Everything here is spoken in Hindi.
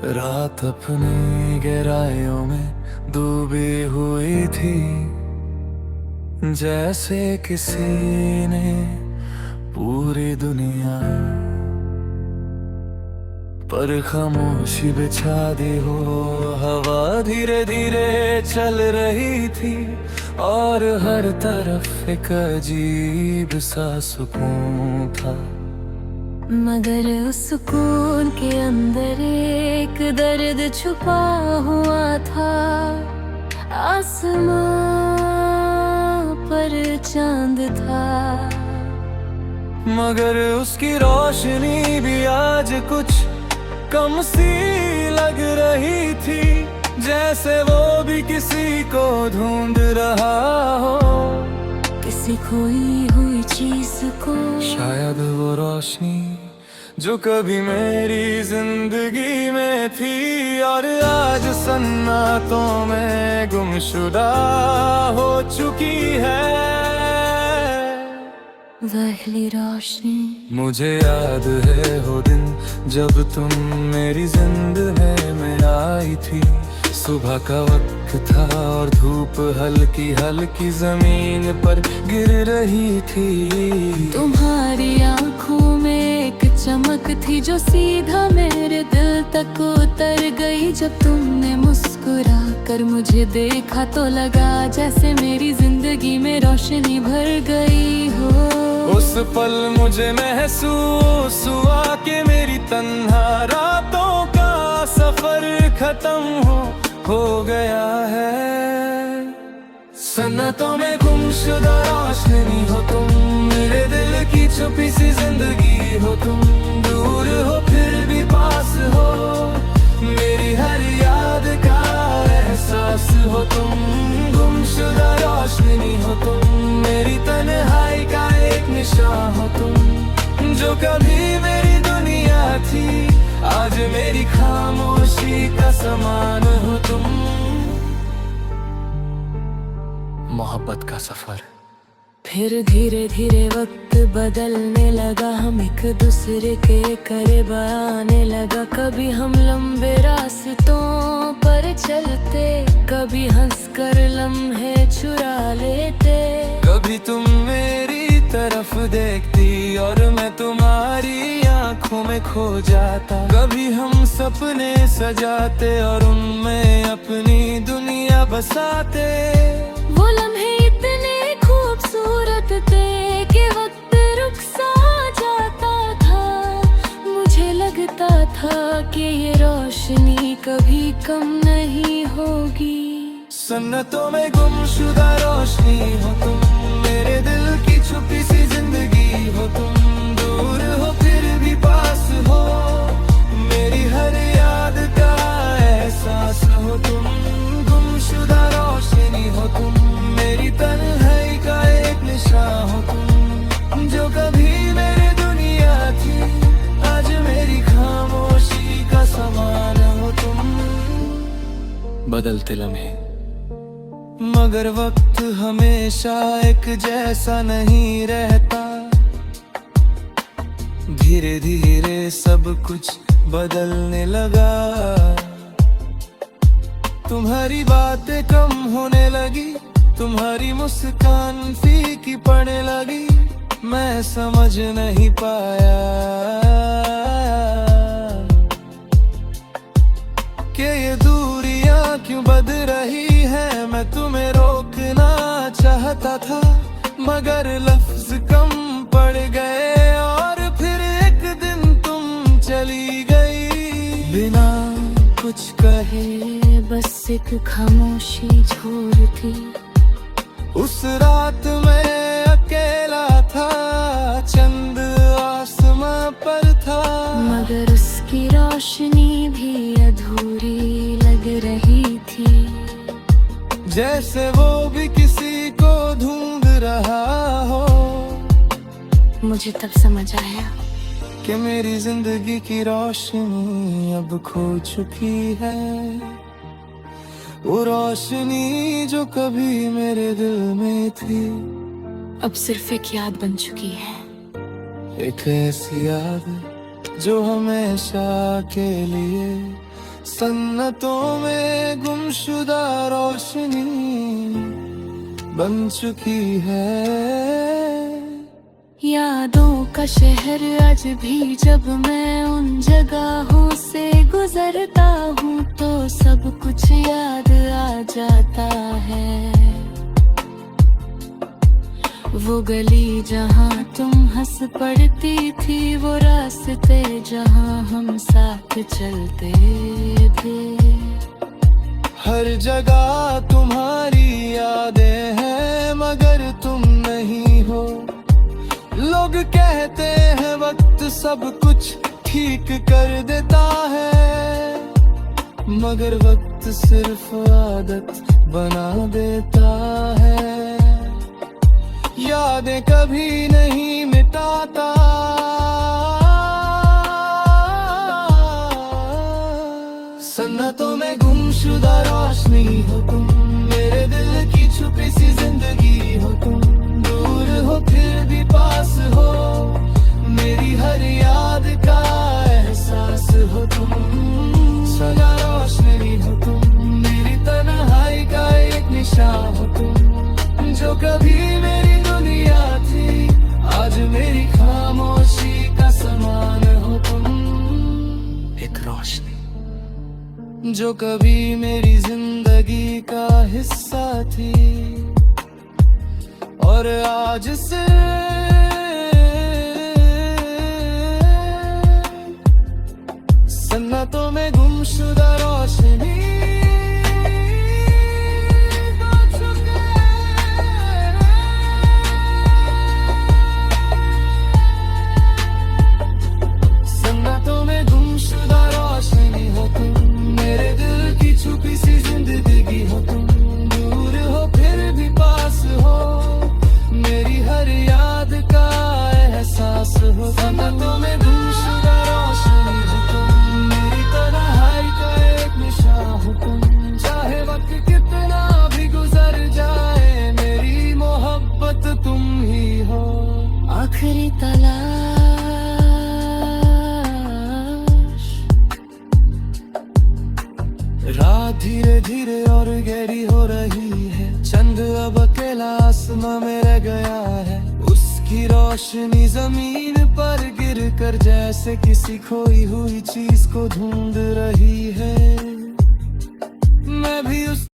रात अपनी गहराइयों में डूबी हुई थी, जैसे किसी ने पूरी दुनिया पर खामोशी बिछा दी हो। हवा धीरे धीरे चल रही थी और हर तरफ एक अजीब सा सुकून था। मगर उस सुकून के अंदर एक दर्द छुपा हुआ था। आसमां पर चांद था, मगर उसकी रोशनी भी आज कुछ कम सी लग रही थी, जैसे वो भी किसी को ढूंढ रहा हो, किसी खोई हुई चीज को। शायद वो रोशनी जो कभी मेरी जिंदगी में थी और आज सन्नाटों में गुमशुदा हो चुकी है। पहली रोशनी मुझे याद है वो दिन जब तुम मेरी जिंदगी में आई थी। सुबह का वक्त था और धूप हल्की हल्की जमीन पर गिर रही थी। तुम्हारी आंखों में एक चमक थी जो सीधा मेरे दिल तक उतर गई। जब तुमने मुस्कुरा कर मुझे देखा तो लगा जैसे मेरी जिंदगी में रोशनी भर गई हो। उस पल मुझे महसूस हुआ कि मेरी तन्हा रातों का सफर खत्म हो गया है। सन्नाटों में गुमशुदा रोशनी हो तुम, मेरे दिल की छुपी सी जिंदगी हो तुम। दूर हो फिर भी पास हो, मेरी हर याद का एहसास हो तुम। गुमशुदा रोशनी हो तुम, मेरी तन्हाई का एक निशान हो तुम। जो कभी मेरी दुनिया थी आज मेरी खामोशी का समान हो तुम। मोहब्बत का सफर। फिर धीरे धीरे वक्त बदलने लगा, हम एक दूसरे के करीब आने लगा। कभी हम लंबे रास्तों पर चलते, कभी हंसकर लम्हे चुरा लेते। कभी तुम मेरी तरफ देखती और मैं तुम्हारी आंखों में खो जाता। कभी हम सपने सजाते और उनमें अपनी दुनिया बसाते। वो लम्हे इतने खूबसूरत थे कि वक्त रुक सा जाता था। मुझे लगता था कि ये रोशनी कभी कम नहीं होगी। सन्नाटों में गुमशुदा रोशनी हो तुम, मेरे दिल की छुपी सी जिंदगी हो तुम। दूर हो फिर भी पास हो, मेरी हर याद का एहसास हो तुम। गुमशुदा रोशनी हो तुम, मेरी तन्हाई का एक निशान हो तुम। जो कभी मेरी दुनिया थी आज मेरी खामोशी का समान हो तुम। बदलते लम्हे, मगर वक्त हमेशा एक जैसा नहीं रहता। धीरे धीरे सब कुछ बदलने लगा। तुम्हारी बातें कम होने लगी, तुम्हारी मुस्कान फीकी पड़ने लगी। मैं समझ नहीं पाया कि ये दूरियां क्यों बढ़ रही है। मैं तुम्हें रोकना चाहता था मगर लफ्ज कम पड़ गए और फिर एक दिन तुम चली गई। बिना कुछ कहे बस एक खामोशी छोड़ थी। उस रात मैं अकेला था, चंद आसमां पर था, मगर उसकी रोशनी भी अधूरी लग रही थी। जैसे वो भी किसी को ढूंढ रहा हो। मुझे तब समझ आया कि मेरी जिंदगी की रोशनी अब खो चुकी है। वो रोशनी जो कभी मेरे दिल में थी अब सिर्फ एक याद बन चुकी है। एक ऐसी याद जो हमेशा के लिए सन्नतों में गुमशुदा रोशनी बन चुकी है। यादों का शहर आज भी जब मैं उन जगहों से गुजरता हूँ तो सब कुछ याद आ जाता है। वो गली जहाँ तुम हंस पड़ती थी, वो रास्ते जहाँ हम साथ चलते थे। हर जगह तुम्हारी यादें हैं मगर तुम नहीं हो। लोग कहते हैं वक्त सब कुछ ठीक कर देता है, मगर वक्त सिर्फ आदत बना देता है। यादें कभी नहीं मिटाता, सन्नतों में गुमशुदा रोशनी हो तुम, मेरे दिल की छुपी सी जिंदगी हो तुम। दूर हो फिर भी पास हो, मेरी हर याद का एहसास हो तुम। सदा रोशनी हो तुम, मेरी तन्हाई का एक निशान हो तुम। जो कभी मेरी दुनिया थी, आज मेरी खामोशी का समान हो तुम। एक रोशनी जो कभी मेरी जिंदगी का हिस्सा थी, और आज से सन्नतों में गुमशुदा रोशनी बन चुके हैं। सन्नतों में गुमशुदा रोशनी हो तुम, मेरे दिल की छुपी सी जिंदगी हो तुम। दूर हो फिर भी पास हो, मेरी हर याद का एहसास हो। सन्नतों में गुमशुदा रोशनी हो तुम, मेरी तन्हाई का एक निशान हो तुम। चाहे वक्त कितना भी गुजर जाए, मेरी मोहब्बत तुम ही हो। आखिरी तलाश रात धीरे धीरे और गहरी हो रही है, चंद अब अकेला आसमां में रह गया है। उसकी रोशनी जमीन पर गिर कर जैसे किसी खोई हुई चीज को ढूंढ रही है। मैं भी उस